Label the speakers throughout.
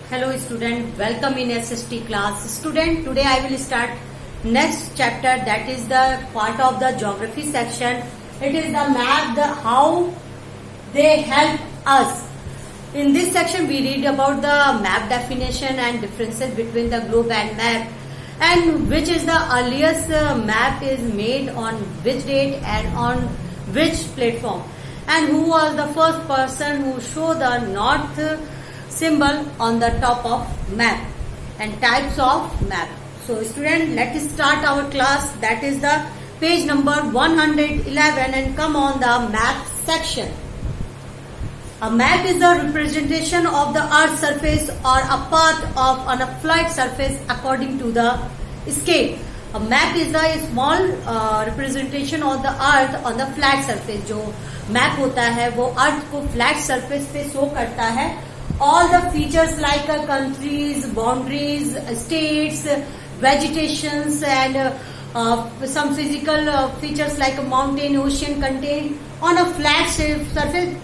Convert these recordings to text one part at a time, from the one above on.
Speaker 1: Hello student, welcome in SST class. Student, today I will start next chapter, that is the part of the geography section. It is the map, how they help us. In this section we read about the map definition and differences between the globe and map, and which is the earliest map is made on which date and on which platform, and who was the first person who showed the north symbol on the top of map, and types of map. So student, let us start our class. That is the page number 111 and come on the map section. A map is a representation of the earth's surface or a part of on a flat surface according to the scale. A map is a small representation of the earth on the flat surface. जो map होता है वो earth को flat surface पे show करता है. All the features like countries, boundaries, states, vegetations, and some physical features like a mountain, ocean contained on a flat surface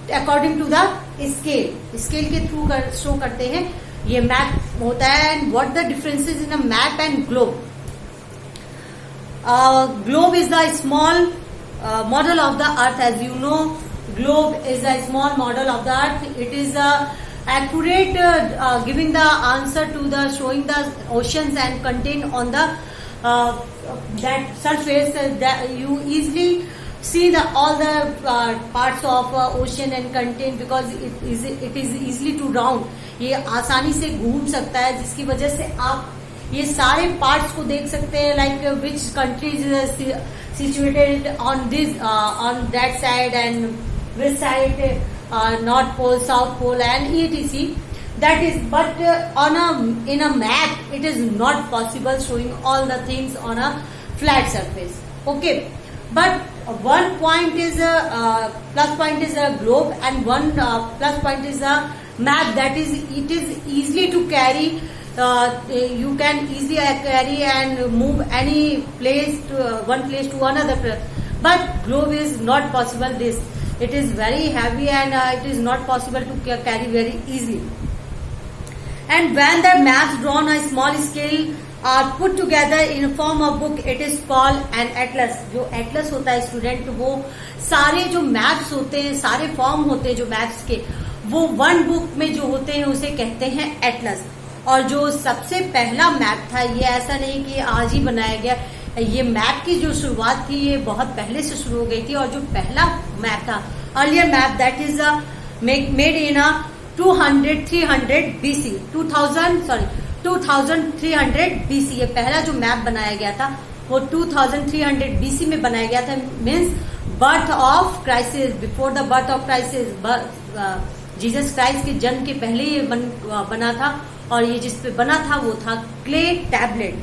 Speaker 1: according to the scale. Scale के through show करते हैं. ये map होता है. And what the differences in a map and globe? Globe is the small model of the earth. As you know, globe is a small model of the earth. It is accurate, giving the answer to the showing the oceans and contain on the that surface that you easily see the all the parts of ocean and contain, because it is easily to round. ये आसानी से घूम सकता है, जिसकी वजह से आप ये सारे पार्ट्स को देख सकते हैं. Like which country is situated on this on that side and which side, north pole, south pole, and etc. That is, but in a map it is not possible showing all the things on a flat surface. Okay, but one point is plus point is a globe, and one plus point is a map. That is, it is easily to carry. You can easily carry and move any place to one place to another place. But globe is not possible. This, it is very heavy and it is not possible to carry very easily. And when the maps drawn on a small scale are put together in a form of book, it is called an atlas. जो atlas होता है student, वो सारे जो maps होते हैं, सारे form होते हैं जो maps के, वो वन बुक में जो होते हैं उसे कहते हैं एटलस. और जो सबसे पहला मैप था, ये ऐसा नहीं कि आज ही बनाया गया. ये मैप की जो शुरुआत थी ये बहुत पहले से शुरू हो गई थी. और जो पहला मैप था, earlier map, that is made in 300 BC 2300 BC. ये पहला जो मैप बनाया गया था वो 2300 BC में बनाया गया था. Means birth of crisis, before the birth of crisis, Jesus Christ के जन्म के पहले ये बना था. और ये जिस पे बना था वो था clay tablet.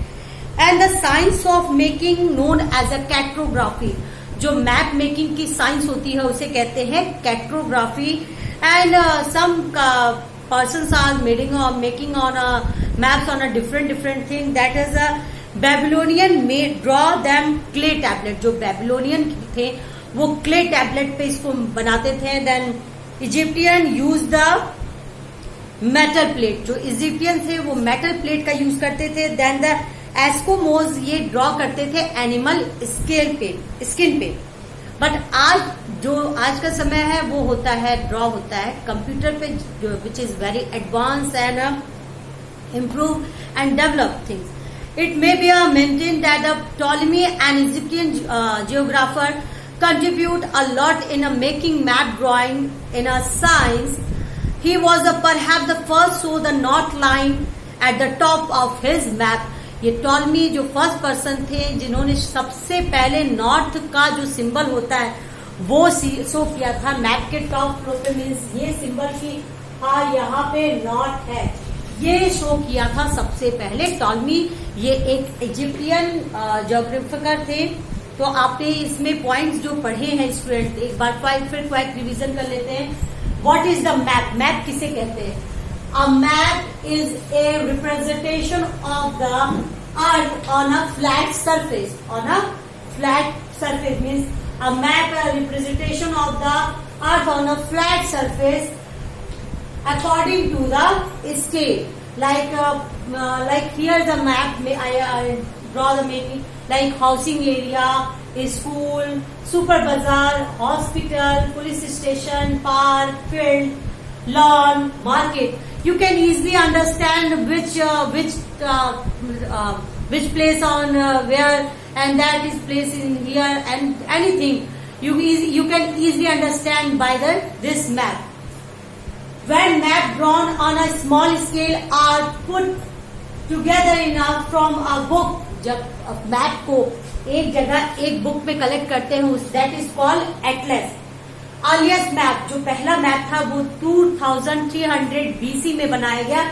Speaker 1: And the science of making known as a cartography. जो मैप मेकिंग की साइंस होती है उसे कहते हैं cartography. And some persons are making on maps on a different thing. That is a Babylonian made draw them clay tablet. जो Babylonian थे वो clay tablet पे इसको बनाते थे. Then Egyptian used the metal plate. जो इजिप्टियन थे वो मेटल प्लेट का यूज करते थे. देन द एस्कोमोज ये ड्रॉ करते थे एनिमल स्केल पे, स्किन पे. बट आज जो आज का समय है वो होता है, ड्रॉ होता है कंप्यूटर पे, जो which is very advance and improve and develop things. It may be maintain that the Ptolemy and Egyptian geographer contribute a lot in a making map drawing in a science. He was perhaps the first show the north line at the top of his map. ये Ptolemy जो first person थे जिन्होंने सबसे पहले north का जो symbol होता है वो शो किया था मैप के टॉप फ्लोर पे. मीन्स ये सिंबल की हाँ यहाँ पे नॉर्थ है, ये शो किया था सबसे पहले टॉलमी. ये एक इजिप्टियन ज्योग्राफिकर थे. तो आपने इसमें पॉइंट्स जो पढ़े हैं स्टूडेंट, एक बार फिर क्वाइक रिवीजन कर लेते हैं. What is the map? Map किसे कहते हैं? A map is a representation of the earth on a flat surface. On a flat surface means a map, a representation of the earth on a flat surface according to the scale. Like here the map, I draw the making, like housing area, school, super bazaar, hospital, police station, park, field, lawn, market. You can easily understand which place on where, and that is place in here, and anything you can easily understand by this map. When map drawn on a small scale are put together in from a book, जब map को एक जगह एक book में collect करते हैं, that is called Atlas. Earliest map, जो पहला मैप था वो 2300 BC में बनाया गया,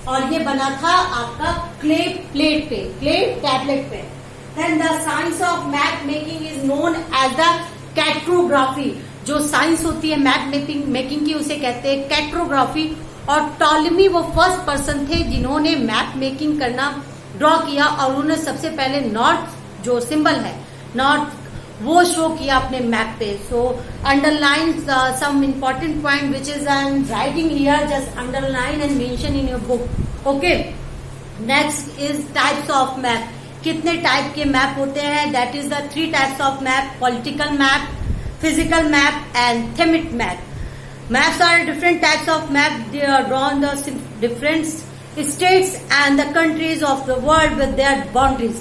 Speaker 1: और ये बना था आपका क्ले प्लेट पे, क्ले टैबलेट पे. Then the science of map making is known as the cartography. जो साइंस होती है मैप मेकिंग की, उसे कहते हैं कैट्रोग्राफी. और टॉलेमी वो फर्स्ट पर्सन थे जिन्होंने मैप मेकिंग करना ड्रॉ किया, और उन्होंने सबसे पहले नॉर्थ जो सिंबल है नॉर्थ वो शो किया अपने मैप पे. So underline some important point which is an writing here, just underline and mention in your book. Okay, next is types of map. कितने टाइप के मैप होते हैं? That is the 3 types of map: political map, physical map and thematic map. Maps are different types of map. They are drawn the different states and the countries of the world with their boundaries.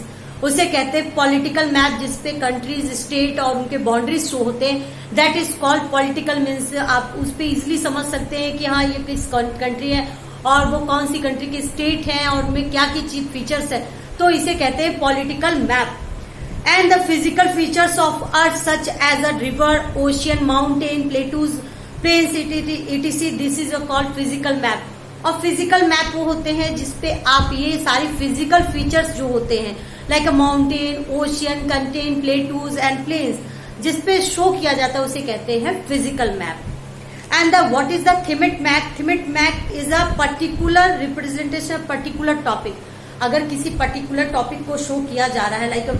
Speaker 1: उसे कहते हैं political map, जिसपे countries, state और उनके boundaries show होते हैं. That is called political. Means आप उस पे इजिली समझ सकते हैं कि हाँ ये किस कंट्री है और वो कौन सी कंट्री की स्टेट है और उनमें क्या क्या चीज फीचर्स है, तो इसे कहते हैं political map. And the physical features of Earth such as a river, ocean, mountain, plateaus, plains, etc. This is called physical map. और physical map वो होते हैं जिसपे आप ये सारी physical features जो होते हैं like a mountain, ocean, contain, plateaus and plains, जिसपे शो किया जाता है, उसे कहते हैं physical map. And what is the thematic map? Thematic map is a particular representation of particular topic. अगर किसी पर्टिकुलर टॉपिक को शो किया जा रहा है, लाइक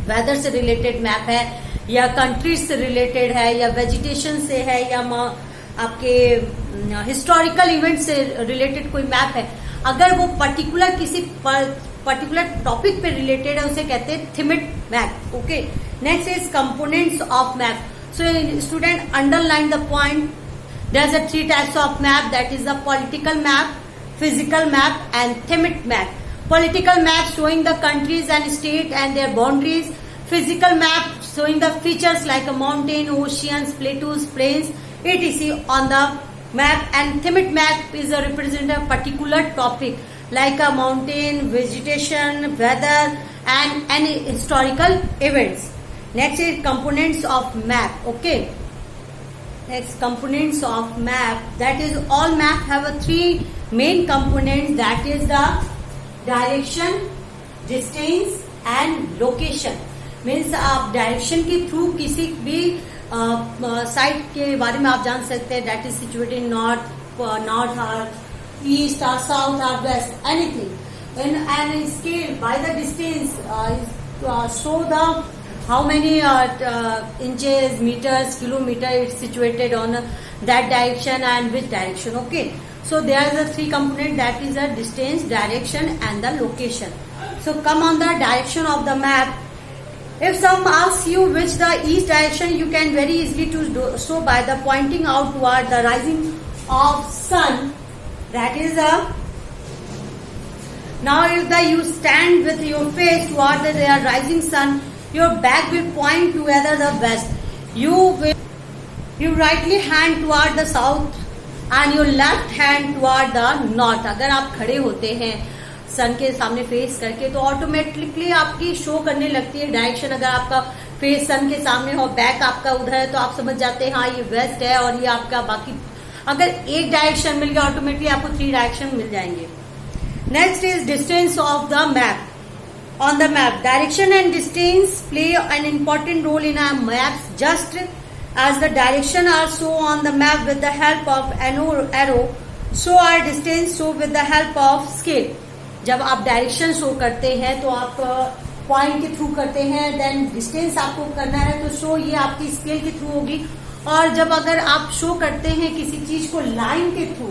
Speaker 1: वेदर से रिलेटेड मैप है, या कंट्रीज से रिलेटेड है, या वेजिटेशन से है, या आपके हिस्टोरिकल इवेंट से रिलेटेड कोई मैप है, अगर वो पर्टिकुलर किसी पर्टिकुलर टॉपिक पे रिलेटेड है, उसे कहते हैं thematic map. Okay, next is components of map. So student underline the point. There are 3 types of map, that is the political map, physical map and thematic map. Political map showing the countries and state and their boundaries. Physical map showing the features like a mountain, oceans, plateaus, plains, etc. on the map. And thematic map is a represent a particular topic like a mountain, vegetation, weather and any historical events. Next is components of map. Okay, next, components of map. That is, all map have a 3 main components, that is the direction, distance and location. Means आप direction के through किसी भी site के बारे में आप जान सकते हैं. That is situated in north और ईस्ट और साउथ और west, anything. And scale by the distance show the how many inches, meters, kilometer it's situated on that direction and which direction. Okay, so there are the 3 components, that is the distance, direction and the location. So come on the direction of the map. If some asks you which the east direction, you can very easily to do so by the pointing out toward the rising of sun. That is a now if you stand with your face toward the rising sun, your back will point towards the west. You rightly hand toward the south and your left hand toward the north. अगर आप खड़े होते हैं सन के सामने face करके, तो automatically आपकी शो करने लगती है डायरेक्शन. अगर आपका फेस सन के सामने हो, बैक आपका उधर है, तो आप समझ जाते हैं हाँ ये वेस्ट है और ये आपका बाकी. अगर एक डायरेक्शन मिल गया, ऑटोमेटिकली आपको 3 डायरेक्शन मिल जाएंगे. Next is distance of the map. On the map, direction and distance play an important role in our maps, just as the direction are shown on the map with the help of arrow, so are distance show with the help of scale. जब आप direction show करते हैं तो आप point के through करते हैं, then distance आपको करना है तो शो ये आपकी स्केल के थ्रू होगी, और जब अगर आप शो करते हैं किसी चीज को लाइन के through,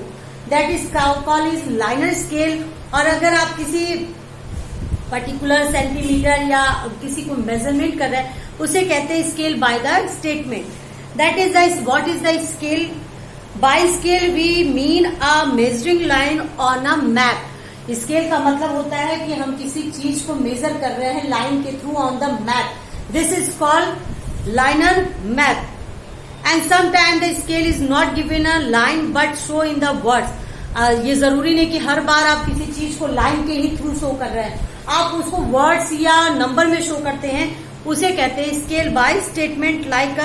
Speaker 1: that is called is liner scale. और अगर आप किसी पर्टिकुलर सेंटीमीटर या किसी को मेजरमेंट कर रहे हैं, उसे कहते हैं scale by the statement. That is what is the scale? By scale we mean a measuring line on a map. Scale का मतलब होता है कि हम किसी चीज को मेजर कर रहे हैं लाइन के through on the map. This is called liner map. And sometime the scale is not given a line but show in the words. ये जरूरी नहीं कि हर बार आप किसी चीज को लाइन के ही थ्रू शो कर रहे हैं, आप उसको वर्ड्स या नंबर में शो करते हैं, उसे कहते हैं scale by statement. Like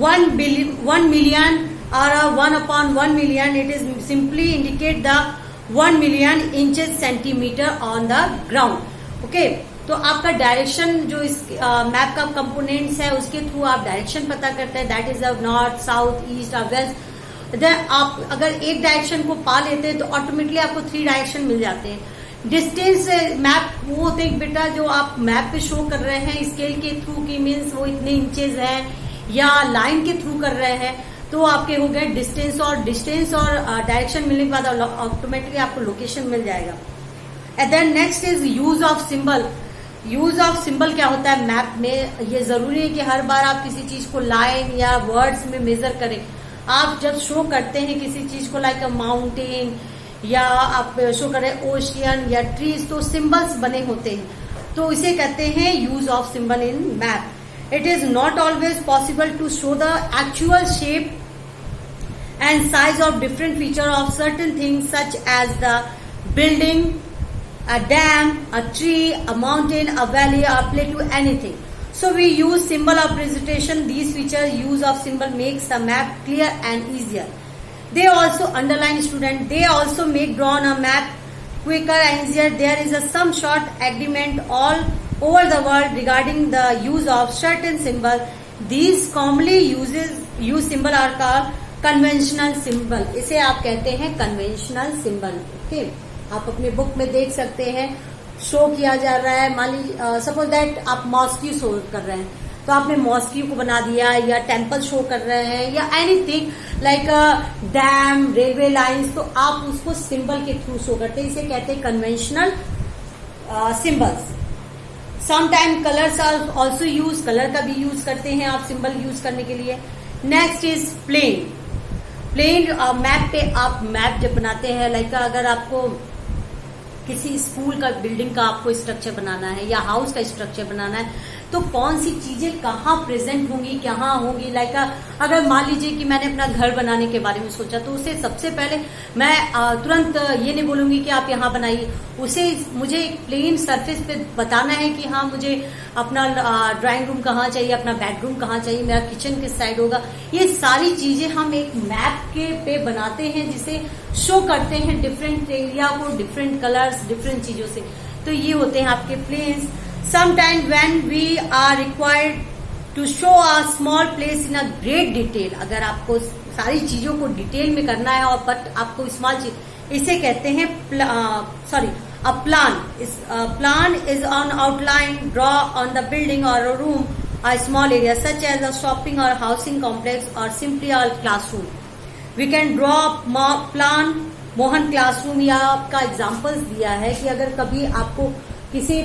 Speaker 1: 1 million or 1/1 million, it is simply indicate the 1 million inches centimeter on the ground। Okay, तो आपका डायरेक्शन जो इस मैप का कंपोनेंट्स है उसके थ्रू आप डायरेक्शन पता करते हैं, that is the north, south, east और वेस्ट। देन आप अगर एक डायरेक्शन को पा लेते हैं तो ऑटोमेटिकली आपको 3 डायरेक्शन मिल जाते हैं। डिस्टेंस मैप वो होते हैं बेटा जो आप मैप पे शो कर रहे हैं स्केल के थ्रू की, मीन्स वो इतने इंचेस है या लाइन के थ्रू कर रहे हैं, तो आपके हो गए डिस्टेंस। और डिस्टेंस और डायरेक्शन मिलने के बाद ऑटोमेटिकली आपको लोकेशन मिल जाएगा। And then next is use of symbol. Use of symbol क्या होता है मैप में? ये जरूरी है कि हर बार आप किसी चीज को लाइन या वर्ड्स में मेजर करें। आप जब शो करते हैं किसी चीज को लाइक अ माउंटेन या आप शो करें ओशियन या ट्रीज, तो सिंबल्स बने होते हैं, तो इसे कहते हैं use of symbol in map. It is not always possible to show the actual shape and size of different feature of certain things such as the building, a dam, a tree, a mountain, a valley, or plateau, anything. So we use symbol of presentation. These features use of symbol makes the map clear and easier. They also underline student. They also make drawn a map quicker and easier. There is some short agreement all over the world regarding the use of certain symbol. These commonly use symbol are called conventional symbol. इसे आप कहते हैं conventional symbol। Okay, आप अपने book में देख सकते हैं शो किया जा रहा है। मान लीजिए सपोज दैट आप मॉस्क्यू शो कर रहे हैं, तो आपने मॉस्क्यू को बना दिया, या टेम्पल शो कर रहे हैं, या anything like damn, railway lines, तो आप उसको सिंबल के थ्रू शो करते हैं। इसे कहते हैं conventional symbols. Sometime colours are also use, colour का भी यूज करते हैं आप सिंबल यूज करने के लिए। Next is plan. Plan map पे आप मैप जब बनाते हैं, लाइक अगर आपको किसी स्कूल का बिल्डिंग का आपको स्ट्रक्चर बनाना है या हाउस का स्ट्रक्चर बनाना है, तो कौन सी चीजें कहाँ प्रेजेंट होंगी, कहाँ होंगी। लाइक अगर मान लीजिए कि मैंने अपना घर बनाने के बारे में सोचा, तो उसे सबसे पहले मैं तुरंत ये नहीं बोलूंगी कि आप यहाँ बनाइए, उसे मुझे एक प्लेन सरफेस पे बताना है कि हाँ मुझे अपना ड्राइंग रूम कहाँ चाहिए, अपना बेडरूम कहाँ चाहिए, मेरा किचन किस साइड होगा। ये सारी चीजें हम एक मैप के पे बनाते हैं, जिसे शो करते हैं डिफरेंट एरिया को, डिफरेंट कलर्स, डिफरेंट चीजों से। तो ये होते हैं आपके planes. Sometimes when we are required to show a small place in a great detail, अगर आपको सारी चीजों को डिटेल में करना है और बट आपको स्मॉल चीज, इसे कहते हैं a plan. Plan is an outline draw on the building or a room, a small area such as a shopping or housing complex or simply a classroom. We can draw plan. Mohan classroom या आपका examples दिया है कि अगर कभी आपको किसी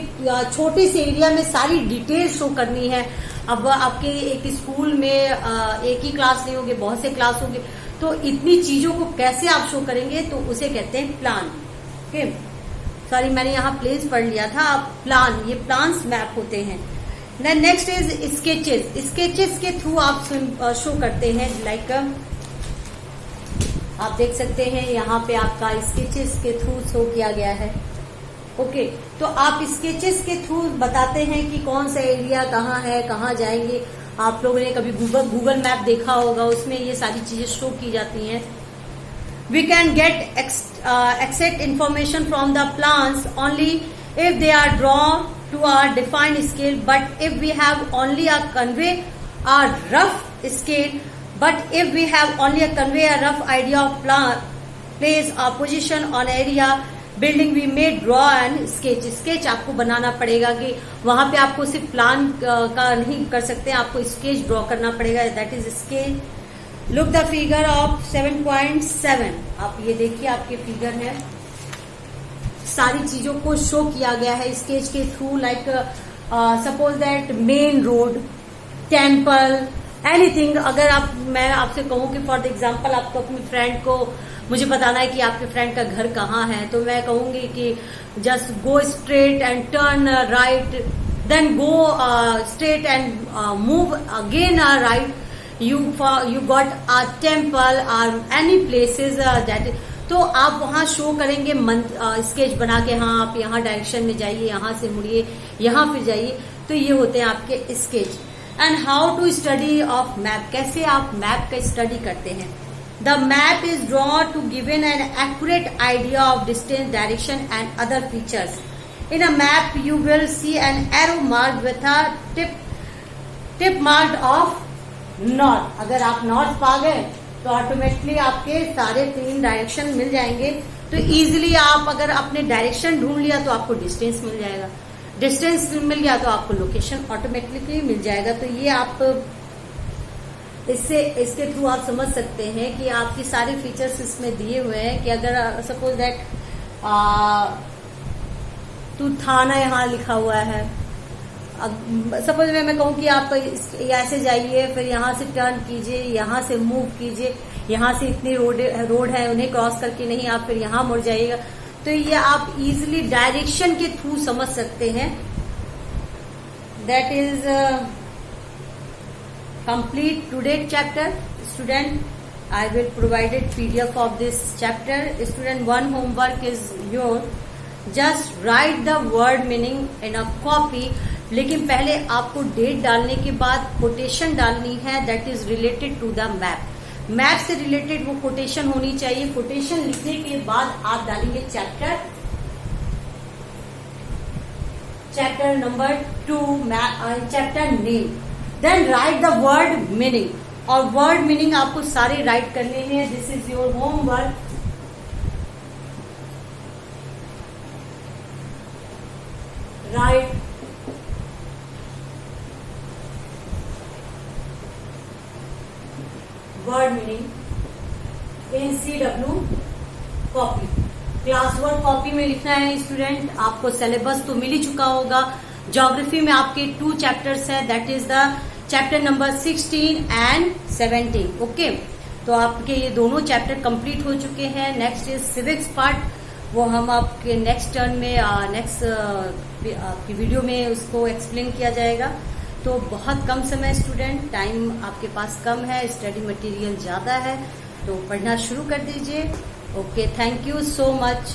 Speaker 1: छोटे से एरिया में सारी डिटेल शो करनी है, अब आपके एक स्कूल में एक ही क्लास नहीं होंगे, बहुत से क्लास होंगे, तो इतनी चीजों को कैसे आप शो करेंगे, तो उसे कहते हैं प्लान। ओके, सॉरी मैंने यहाँ प्लेस पढ़ लिया था, आप प्लान, ये प्लान्स मैप होते हैं। Next is sketches. स्केचेस के थ्रू आप शो करते हैं, लाइक आप देख सकते हैं यहाँ पे आपका स्केचेस के थ्रू शो किया गया है। ओके, तो आप स्केचेस के थ्रू बताते हैं कि कौन सा एरिया कहाँ है, कहाँ जाएंगे। आप लोगों ने कभी गूगल मैप देखा होगा, उसमें ये सारी चीजें शो की जाती हैं। We can get exact information from the plans only if they are drawn to are defined scale, but if we have only a convey a rough scale, but if we have only a convey a rough idea of place or position on area, building we may draw and sketch. Sketch आपको बनाना पड़ेगा कि वहां पे आपको सिर्फ plan का नहीं कर सकते, आपको स्केच ड्रॉ करना पड़ेगा, that is sketch. Look the figure of 7.7। आप ये देखिए, आपके फिगर है, सारी चीजों को शो किया गया है स्केच के through. Like suppose that main road, temple, anything. अगर मैं आपसे कहूं कि फॉर द एग्जाम्पल आपको अपनी फ्रेंड को मुझे बताना है कि आपके फ्रेंड का घर कहाँ है, तो मैं कहूंगी कि just go straight and turn right, then go straight and move again right, you got a temple और एनी प्लेसेज दैट। तो आप वहां शो करेंगे स्केच बना के, हाँ आप यहाँ डायरेक्शन में जाइए, यहाँ से मुड़िए, यहाँ फिर जाइए। तो ये होते हैं आपके sketch. And how to study of map, कैसे आप मैप का स्टडी करते हैं। The map is draw to given an accurate idea of distance, direction and other features. In a map you will see an arrow mark with a tip mark of north. अगर आप north पा गए तो automatically आपके सारे 3 direction मिल जाएंगे। तो easily आप अगर अपने डायरेक्शन ढूंढ लिया तो आपको डिस्टेंस मिल जाएगा, डिस्टेंस मिल गया तो आपको लोकेशन ऑटोमेटिकली मिल जाएगा। तो ये आप इसके थ्रू आप समझ सकते हैं कि आपकी सारे फीचर्स इसमें दिए हुए हैं कि अगर सपोज दैट तू थाना यहाँ लिखा हुआ है, सपोज मैं कहूँ कि आप ऐसे जाइए, फिर यहाँ से टर्न कीजिए, यहाँ से मूव कीजिए, यहाँ से इतनी रोड है उन्हें क्रॉस करके नहीं आप फिर यहाँ मुड़ जाइएगा। तो ये आप इजीली डायरेक्शन के थ्रू समझ सकते हैं। That is complete today chapter. Student, I will provided PDF of this chapter. Student, one homework is your just write the word meaning in a copy. लेकिन पहले आपको डेट डालने के बाद कोटेशन डालनी है that is related to the map. Map से related वो कोटेशन होनी चाहिए। कोटेशन लिखने के बाद आप डालेंगे chapter number 2 chapter name, then write the word meaning. और वर्ड मीनिंग आपको सारे राइट करने हैं। This is your homework. Write word meaning in CW copy. Class work copy में लिखना है स्टूडेंट। आपको सिलेबस तो मिल ही चुका होगा। ज्योग्राफी में आपके 2 चैप्टर्स है, that is the chapter number 16 and 17। Okay, तो आपके ये दोनों चैप्टर कंप्लीट हो चुके हैं। नेक्स्ट इज सिविक्स पार्ट, वो हम आपके नेक्स्ट टर्न में नेक्स्ट आपकी वीडियो में उसको एक्सप्लेन किया जाएगा। तो बहुत कम समय स्टूडेंट, टाइम आपके पास कम है, स्टडी मटेरियल ज्यादा है, तो पढ़ना शुरू कर दीजिए। Okay, thank you so much.